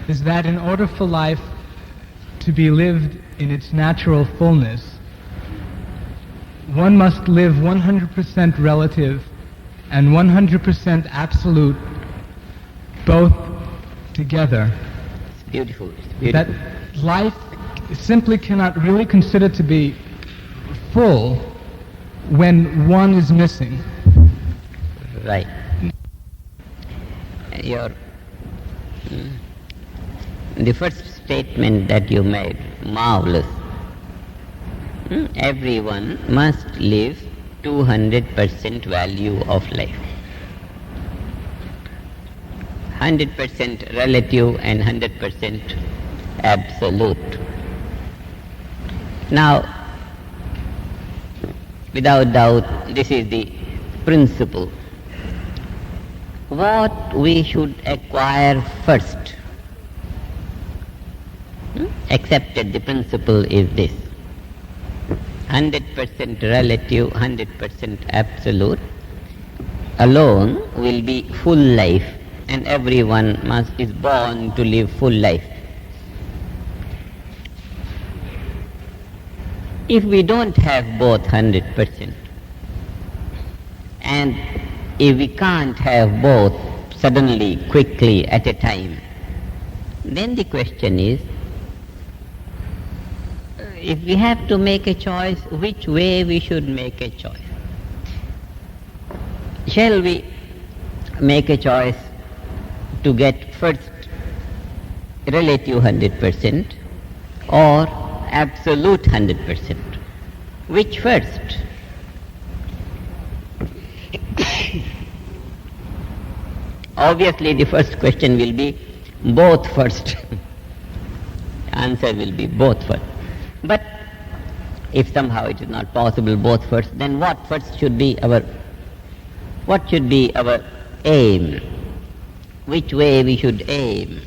is that in order for life to be lived in its natural fullness, one must live 100% relative and 100% absolute, both together. It's beautiful. It's beautiful. That life simply cannot really consider to be full when one is missing. Right. The first statement that you made, marvelous. Everyone must live 200% value of life. 100% relative and 100% absolute. Now, without doubt, this is the principle. What we should acquire first, accepted the principle is this: 100% relative, 100% absolute alone will be full life, and everyone is born to live full life. If we don't have both 100%, and if we can't have both suddenly, quickly, at a time, then the question is, if we have to make a choice, which way we should make a choice? Shall we make a choice to get first relative 100% or absolute 100%? Which first? Obviously the first question will be both first. Answer will be both first. But if somehow it is not possible both first, then what should be our aim? Which way we should aim?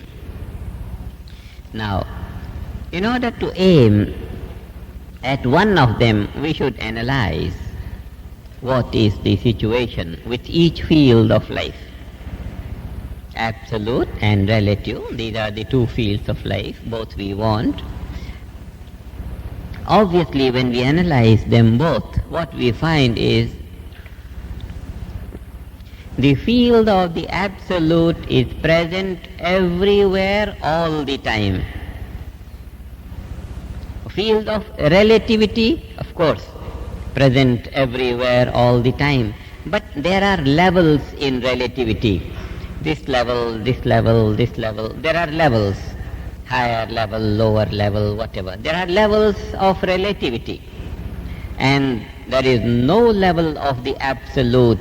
Now, in order to aim at one of them, we should analyze what is the situation with each field of life. Absolute and relative, these are the two fields of life, both we want. Obviously, when we analyze them both, what we find is the field of the absolute is present everywhere all the time. Field of relativity, of course, present everywhere all the time. But there are levels in relativity. This level, this level, this level. There are levels. Higher level, lower level, whatever. There are levels of relativity. And there is no level of the absolute.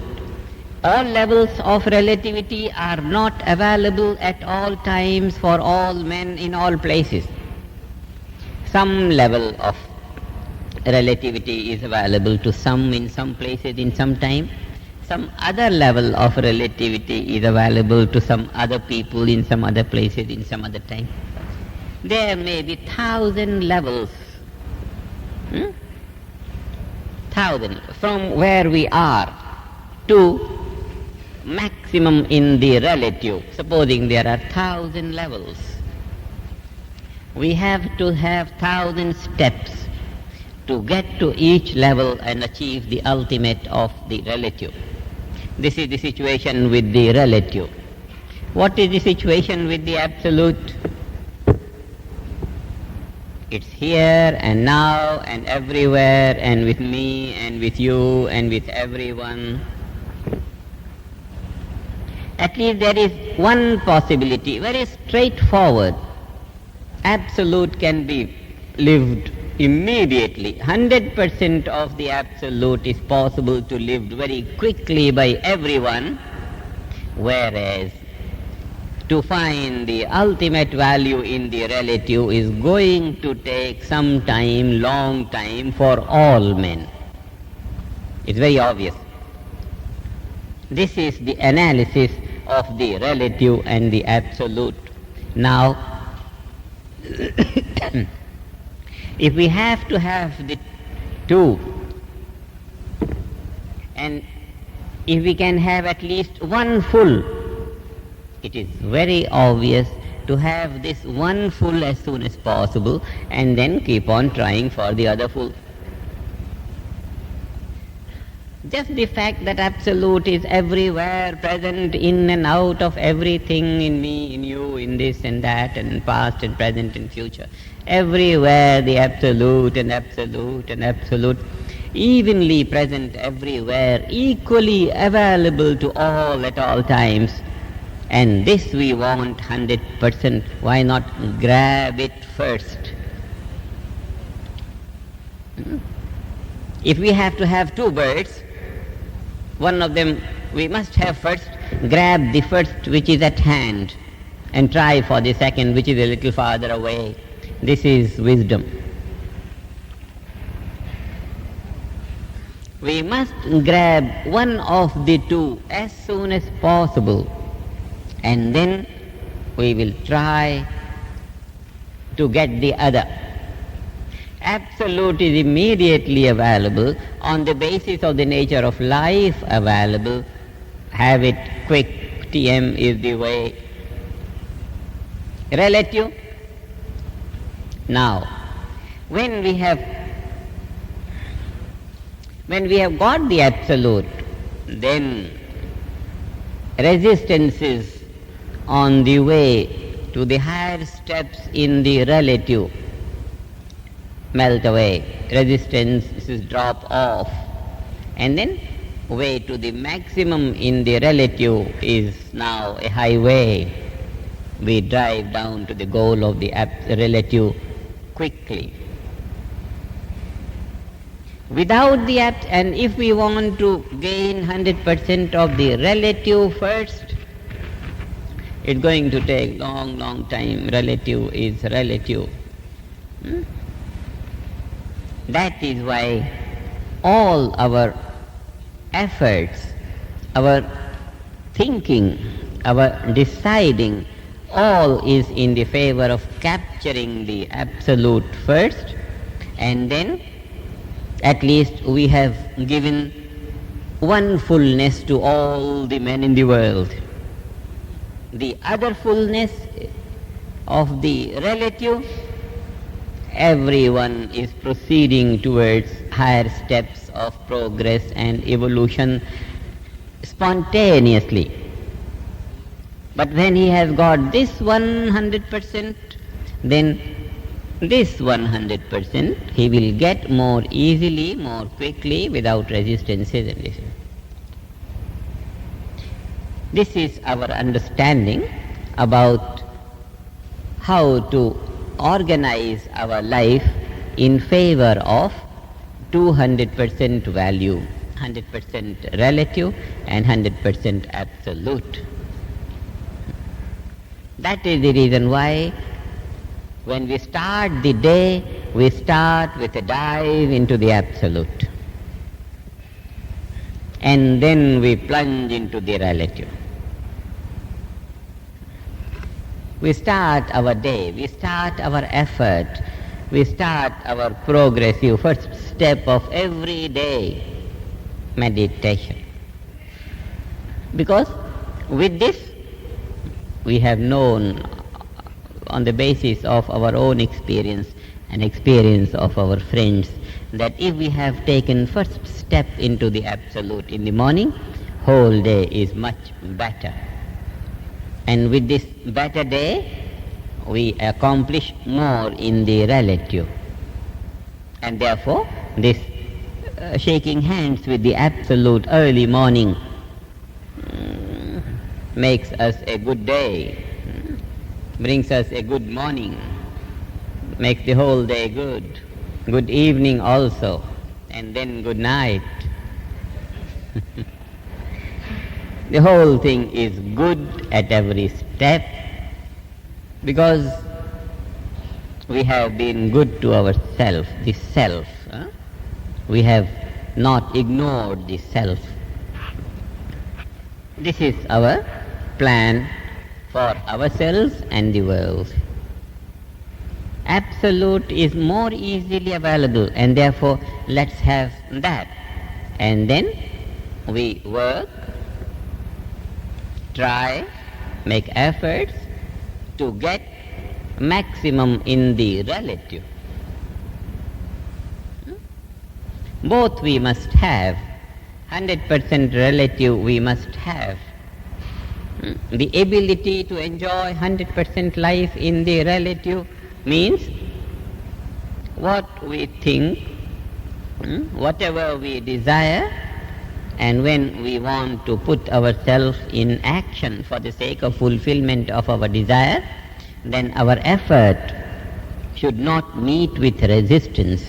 All levels of relativity are not available at all times for all men in all places. Some level of relativity is available to some in some places in some time. Some other level of relativity is available to some other people in some other places in some other time. There may be 1,000 levels. 1,000 from where we are to maximum in the relative. Supposing there are 1,000 levels, we have to have 1,000 steps to get to each level and achieve the ultimate of the relative. This is the situation with the relative. What is the situation with the absolute? It's here and now and everywhere and with me and with you and with everyone. At least there is one possibility, very straightforward. Absolute can be lived immediately. 100% of the absolute is possible to live very quickly by everyone, whereas to find the ultimate value in the relative is going to take some time, long time for all men. It's very obvious. This is the analysis of the relative and the absolute. Now, if we have to have the two, and if we can have at least one full, it is very obvious to have this one full as soon as possible and then keep on trying for the other full. Just the fact that Absolute is everywhere, present in and out of everything, in me, in you, in this and that, and past and present and future. Everywhere the Absolute and Absolute and Absolute, evenly present everywhere, equally available to all at all times. And this we want 100%. Why not grab it first? If we have to have two birds, one of them we must have first. Grab the first which is at hand and try for the second which is a little farther away. This is wisdom. We must grab one of the two as soon as possible, and then we will try to get the other. Absolute is immediately available, on the basis of the nature of life available. Have it quick, TM is the way. Relative. Now, when we have got the Absolute, then resistances on the way to the higher steps in the relative melt away, resistances drop off, and then way to the maximum in the relative is now a highway. We drive down to the goal of the relative quickly. Without the and if we want to gain 100% of the relative first, it's going to take long time. Relative is relative. That is why all our efforts, our thinking, our deciding, all is in the favor of capturing the Absolute first, and then at least we have given one fullness to all the men in the world. The other fullness of the relative, everyone is proceeding towards higher steps of progress and evolution spontaneously. But when he has got this 100%, then this 100% he will get more easily, more quickly, without resistances and this. This is our understanding about how to organize our life in favor of 200% value, 100% relative and 100% absolute. That is the reason why when we start the day, we start with a dive into the absolute. And then we plunge into the relative. We start our day, we start our effort, we start our progressive first step of every day meditation. Because with this, we have known on the basis of our own experience and experience of our friends that if we have taken first step into the absolute in the morning, whole day is much better. And with this better day, we accomplish more in the relative. And therefore, this shaking hands with the absolute early morning makes us a good day, brings us a good morning, makes the whole day good. Good evening also, and then good night. The whole thing is good at every step because we have been good to ourselves, the self. We have not ignored the self. This is our plan for ourselves and the world. Absolute is more easily available, and therefore let's have that. And then we work, try, make efforts to get maximum in the relative. Both we must have. 100% relative we must have. The ability to enjoy 100% life in the relative means what we think, whatever we desire, and when we want to put ourselves in action for the sake of fulfillment of our desire, then our effort should not meet with resistance.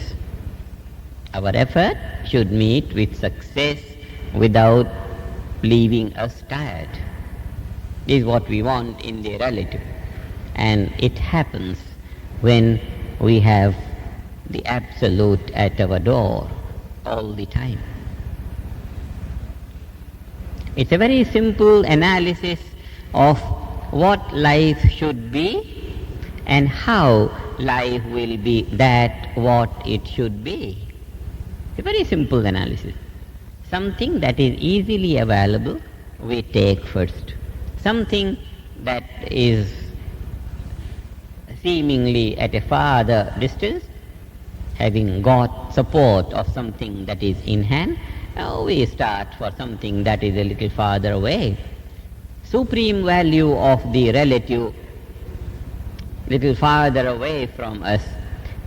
Our effort should meet with success without leaving us tired. This is what we want in the relative. And it happens when we have the Absolute at our door all the time. It's a very simple analysis of what life should be and how life will be that what it should be. A very simple analysis. Something that is easily available, we take first. Something that is seemingly at a farther distance, having got support of something that is in hand, we start for something that is a little farther away. Supreme value of the relative, little farther away from us,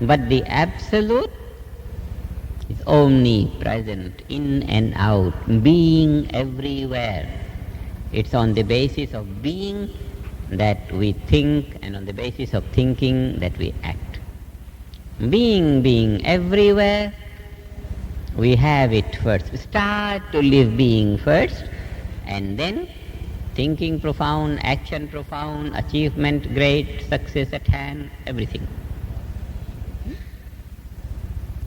but the Absolute is omnipresent, in and out, being everywhere. It's on the basis of being that we think, and on the basis of thinking that we act. Being everywhere, we have it first. Start to live being first, and then thinking profound, action profound, achievement great, success at hand, everything.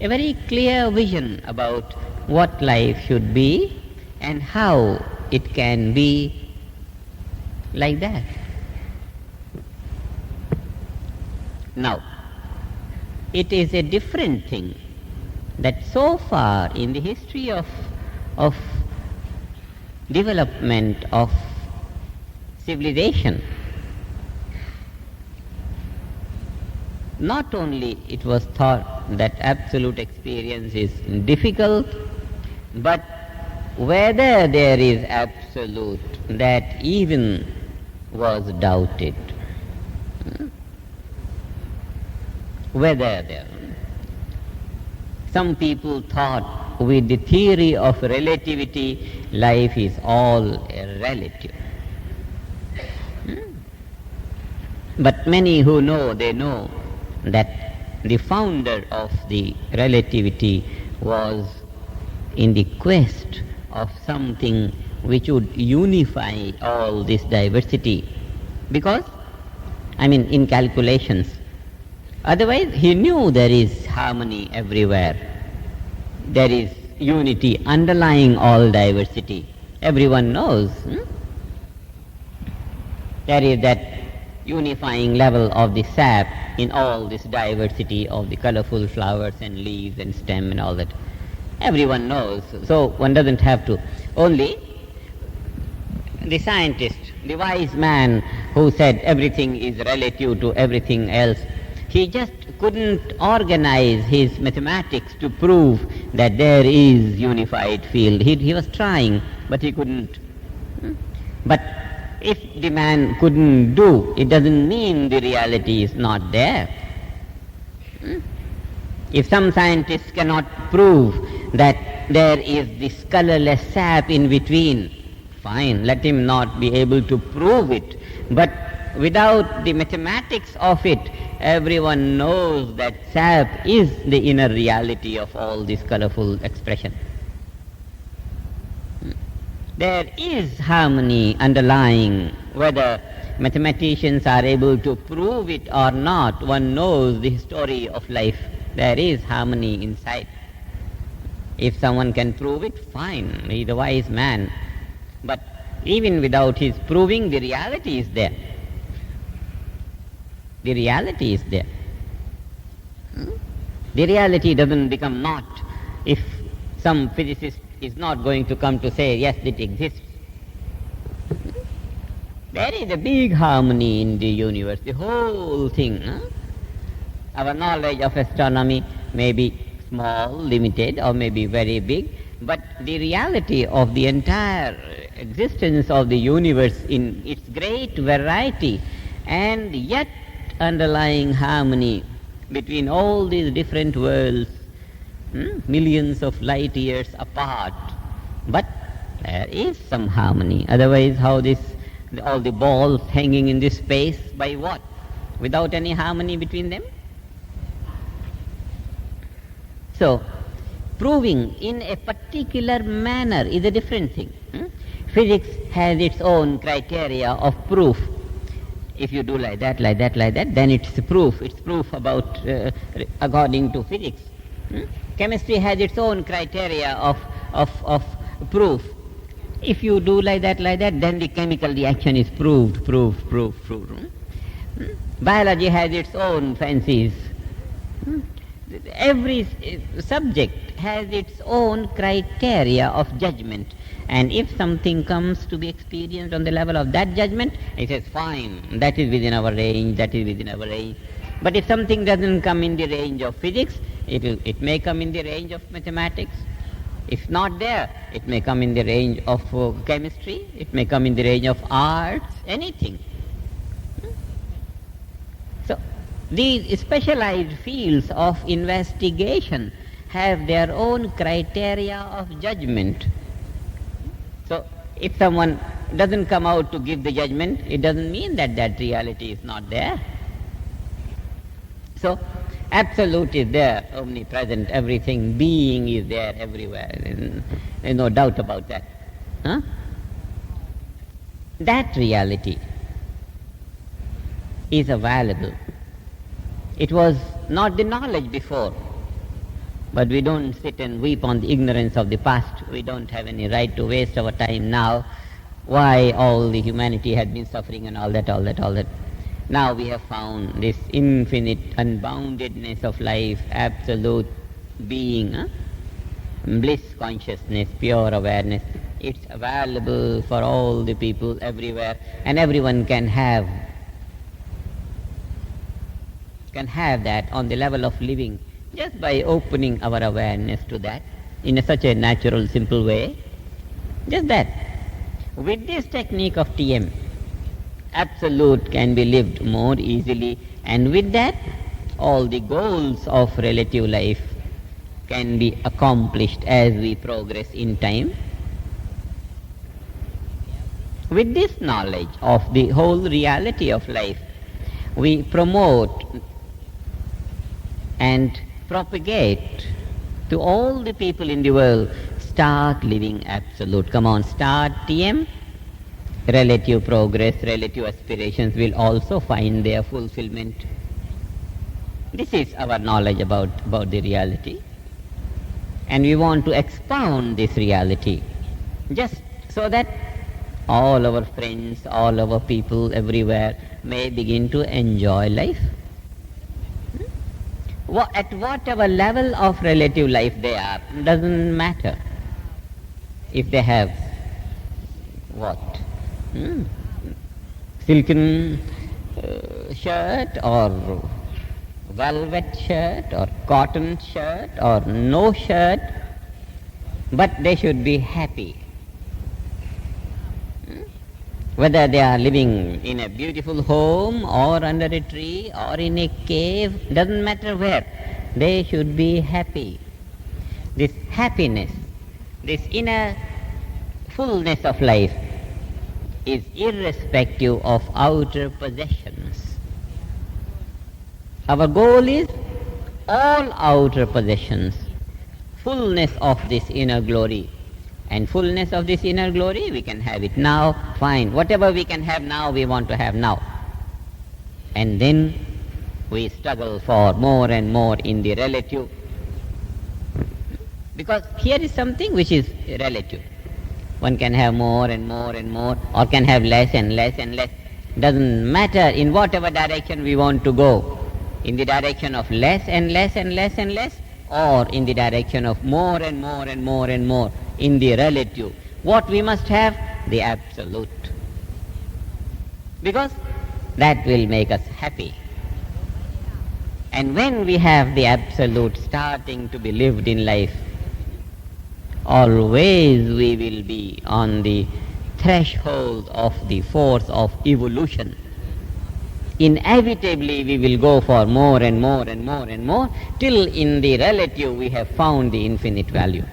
A very clear vision about what life should be and how it can be like that. Now, it is a different thing that so far in the history of development of civilization, not only it was thought that absolute experience is difficult, but whether there is absolute, that even was doubted. Whether there. Some people thought with the theory of relativity, life is all relative. But many who know, they know that the founder of the relativity was in the quest of something which would unify all this diversity. Because, in calculations, otherwise he knew there is harmony everywhere. There is unity underlying all diversity. Everyone knows. There is that unifying level of the sap in all this diversity of the colorful flowers and leaves and stem and all that. Everyone knows, so one doesn't have to. Only the scientist, the wise man who said everything is relative to everything else, he just couldn't organize his mathematics to prove that there is unified field. He was trying, but he couldn't. But if the man couldn't do, it doesn't mean the reality is not there. If some scientists cannot prove that there is this colorless sap in between, fine, let him not be able to prove it. But without the mathematics of it, everyone knows that sap is the inner reality of all this colorful expression. There is harmony underlying, whether mathematicians are able to prove it or not. One knows the story of life. There is harmony inside. If someone can prove it, fine, he's a wise man. But even without his proving, the reality is there. The reality is there. The reality doesn't become not if some physicist is not going to come to say, yes, it exists. There is a big harmony in the universe, the whole thing. Our knowledge of astronomy may be small, limited, or may be very big, but the reality of the entire existence of the universe in its great variety and yet underlying harmony between all these different worlds, millions of light years apart, but there is some harmony. Otherwise, how all the balls hanging in this space, by what? Without any harmony between them? So, proving in a particular manner is a different thing. Physics has its own criteria of proof. If you do like that, then it's proof. It's proof about according to physics. Chemistry has its own criteria of proof. If you do like that, then the chemical reaction is proved. Biology has its own fancies. Every subject has its own criteria of judgment. And if something comes to be experienced on the level of that judgment, it says, fine, that is within our range, But if something doesn't come in the range of physics, it may come in the range of mathematics. If not there, it may come in the range of chemistry, it may come in the range of arts, anything. So, these specialized fields of investigation have their own criteria of judgment. So, if someone doesn't come out to give the judgment, it doesn't mean that reality is not there. So, Absolute is there, omnipresent, everything, being is there everywhere. There's no doubt about that. That reality is available. It was not the knowledge before, but we don't sit and weep on the ignorance of the past. We don't have any right to waste our time now. Why all the humanity had been suffering and all that. Now we have found this infinite unboundedness of life, absolute being, bliss consciousness, pure awareness. It's available for all the people everywhere, and everyone can have that on the level of living just by opening our awareness to that in such a natural, simple way. Just that. With this technique of TM, Absolute can be lived more easily, and with that, all the goals of relative life can be accomplished as we progress in time. With this knowledge of the whole reality of life, we promote and propagate to all the people in the world, start living Absolute. Come on, start TM. Relative progress, relative aspirations will also find their fulfillment. This is our knowledge about the reality. And we want to expound this reality just so that all our friends, all our people everywhere may begin to enjoy life. At whatever level of relative life they are, doesn't matter. If they have what? Silken shirt or velvet shirt or cotton shirt or no shirt, but they should be happy. Whether they are living in a beautiful home or under a tree or in a cave, doesn't matter where, they should be happy. This happiness, this inner fullness of life is irrespective of outer possessions. Our goal is all outer possessions, fullness of this inner glory. And fullness of this inner glory, we can have it now, fine. Whatever we can have now, we want to have now. And then we struggle for more and more in the relative. Because here is something which is relative. One can have more and more and more, or can have less and less and less. Doesn't matter in whatever direction we want to go. In the direction of less and less and less and less, or in the direction of more and more and more and more, in the relative. What we must have? The Absolute. because that will make us happy. And when we have the absolute starting to be lived in life, always we will be on the threshold of the force of evolution. Inevitably we will go for more and more and more and more, till in the relative we have found the infinite value.